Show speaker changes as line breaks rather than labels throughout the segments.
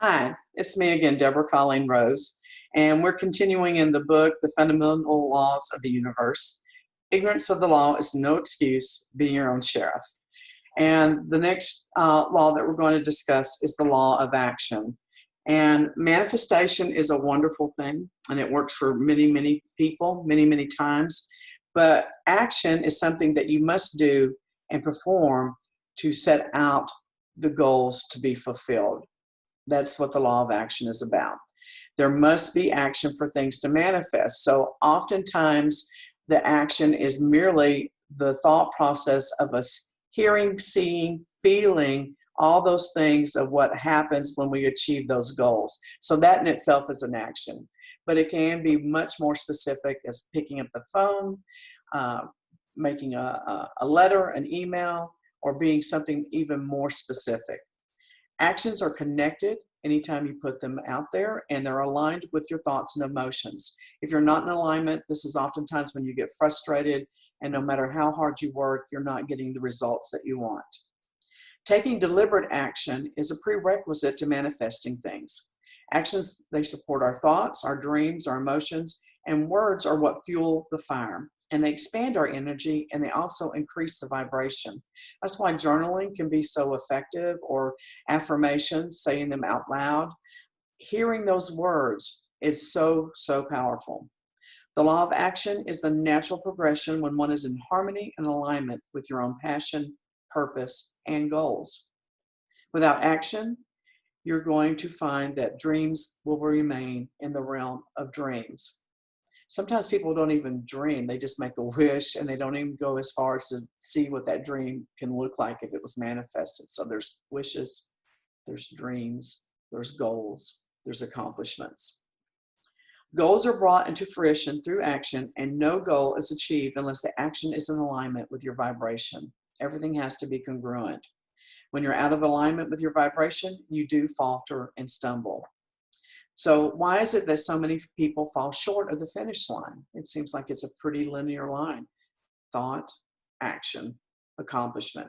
Hi, it's me again, Deborah Colleen Rose, and we're continuing in the book, The Fundamental Laws of the Universe. Ignorance of the law is no excuse, be your own sheriff. And the next law that we're going to discuss is the law of action. And manifestation is a wonderful thing, and it works for many, many people, many, many times. But action is something that you must do and perform to set out the goals to be fulfilled. That's what the law of action is about. There must be action for things to manifest. So oftentimes the action is merely the thought process of us hearing, seeing, feeling, all those things of what happens when we achieve those goals. So that in itself is an action. But it can be much more specific as picking up the phone, uh, making a letter, an email, or being something even more specific. Actions are connected anytime you put them out there, and they're aligned with your thoughts and emotions. If you're not in alignment, this is oftentimes when you get frustrated, and no matter how hard you work, you're not getting the results that you want. Taking deliberate action is a prerequisite to manifesting things. Actions, they support our thoughts, our dreams, our emotions, and words are what fuel the fire. And they expand our energy, and they also increase the vibration. That's why journaling can be so effective, or affirmations, saying them out loud. Hearing those words is so, so powerful. The law of action is the natural progression when one is in harmony and alignment with your own passion, purpose, and goals. Without action, you're going to find that dreams will remain in the realm of dreams. Sometimes people don't even dream, they just make a wish, and they don't even go as far as to see what that dream can look like if it was manifested. So there's wishes, there's dreams, there's goals, there's accomplishments. Goals are brought into fruition through action, and no goal is achieved unless the action is in alignment with your vibration. Everything has to be congruent. When you're out of alignment with your vibration, you do falter and stumble. So why is it that so many people fall short of the finish line? It seems like it's a pretty linear line. Thought, action, accomplishment.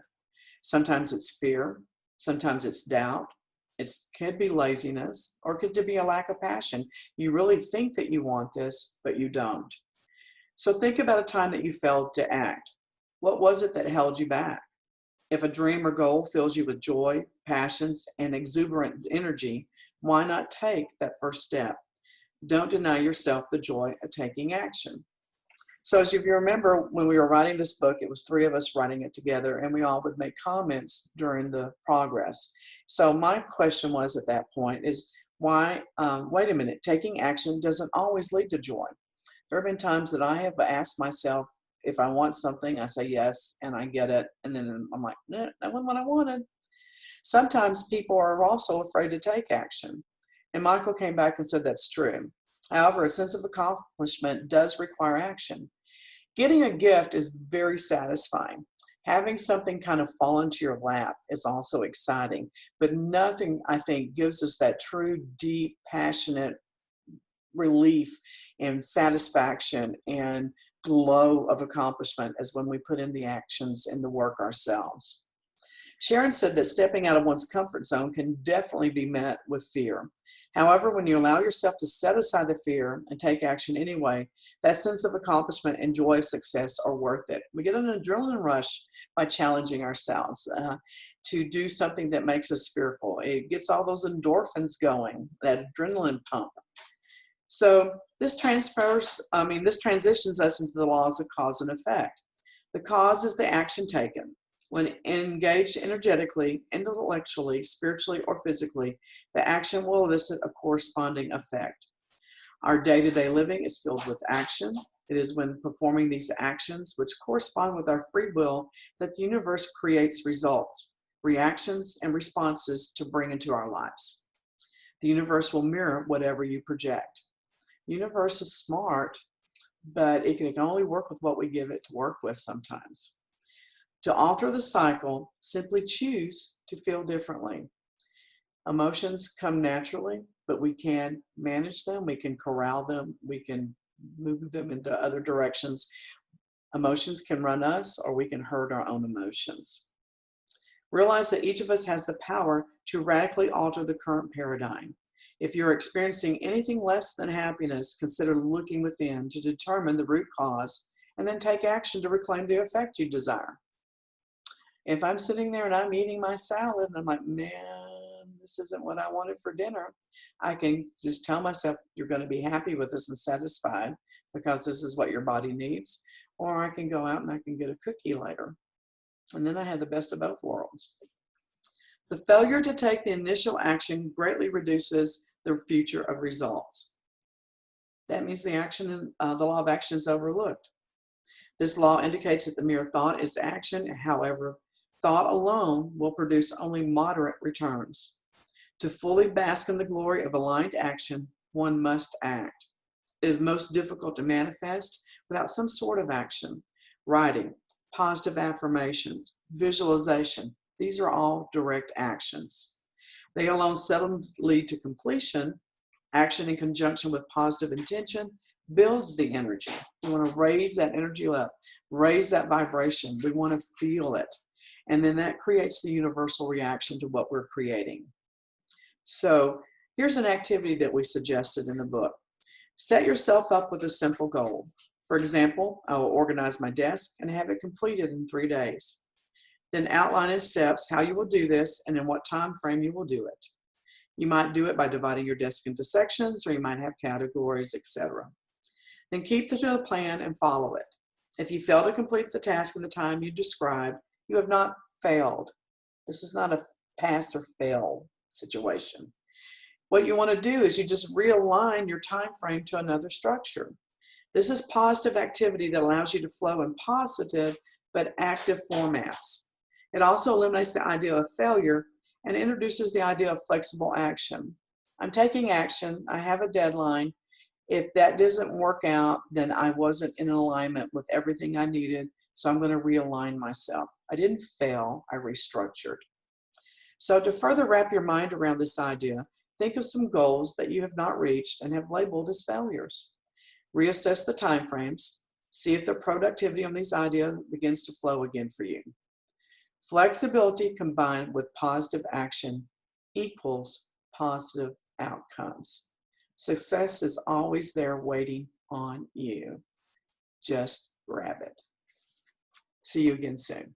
Sometimes it's fear, sometimes it's doubt. It could be laziness, or it could be a lack of passion. You really think that you want this, but you don't. So think about a time that you failed to act. What was it that held you back? If a dream or goal fills you with joy, passions, and exuberant energy, why not take that first step? Don't deny yourself the joy of taking action. So as if you remember, when we were writing this book, it was three of us writing it together, and we all would make comments during the progress. So my question was at that point is, why, wait a minute, taking action doesn't always lead to joy. There have been times that I have asked myself, if I want something, I say yes, and I get it, and then I'm like, nah, that wasn't what I wanted. Sometimes people are also afraid to take action. And Michael came back and said that's true. However, a sense of accomplishment does require action. Getting a gift is very satisfying. Having something kind of fall into your lap is also exciting, but nothing, I think, gives us that true, deep, passionate relief and satisfaction and glow of accomplishment as when we put in the actions and the work ourselves. Sharon said that stepping out of one's comfort zone can definitely be met with fear. However, when you allow yourself to set aside the fear and take action anyway, that sense of accomplishment and joy of success are worth it. We get an adrenaline rush by challenging ourselves to do something that makes us fearful. It gets all those endorphins going, that adrenaline pump. So this transitions us into the laws of cause and effect. The cause is the action taken. When engaged energetically, intellectually, spiritually, or physically, the action will elicit a corresponding effect. Our day-to-day living is filled with action. It is when performing these actions, which correspond with our free will, that the universe creates results, reactions, and responses to bring into our lives. The universe will mirror whatever you project. The universe is smart, but it can only work with what we give it to work with sometimes. To alter the cycle, simply choose to feel differently. Emotions come naturally, but we can manage them, we can corral them, we can move them into other directions. Emotions can run us, or we can hurt our own emotions. Realize that each of us has the power to radically alter the current paradigm. If you're experiencing anything less than happiness, consider looking within to determine the root cause and then take action to reclaim the effect you desire. If I'm sitting there and I'm eating my salad and I'm like, man, this isn't what I wanted for dinner, I can just tell myself, you're going to be happy with this and satisfied because this is what your body needs. Or I can go out and I can get a cookie later. And then I have the best of both worlds. The failure to take the initial action greatly reduces the future of results. That means the law of action is overlooked. This law indicates that the mere thought is action. However, thought alone will produce only moderate returns. To fully bask in the glory of aligned action, one must act. It is most difficult to manifest without some sort of action. Writing, positive affirmations, visualization, these are all direct actions. They alone seldom lead to completion. Action in conjunction with positive intention builds the energy. We want to raise that energy up, raise that vibration. We want to feel it. And then that creates the universal reaction to what we're creating. So here's an activity that we suggested in the book. Set yourself up with a simple goal. For example, I will organize my desk and have it completed in 3 days. Then outline in steps how you will do this and in what time frame you will do it. You might do it by dividing your desk into sections, or you might have categories, etc. Then keep to the plan and follow it. If you fail to complete the task in the time you described, you have not failed. This is not a pass or fail situation. What you want to do is you just realign your time frame to another structure. This is positive activity that allows you to flow in positive but active formats. It also eliminates the idea of failure and introduces the idea of flexible action. I'm taking action. I have a deadline. If that doesn't work out, then I wasn't in alignment with everything I needed, so I'm going to realign myself. I didn't fail. I restructured. So to further wrap your mind around this idea, think of some goals that you have not reached and have labeled as failures. Reassess the time frames. See if the productivity on these ideas begins to flow again for you. Flexibility combined with positive action equals positive outcomes. Success is always there waiting on you. Just grab it. See you again soon.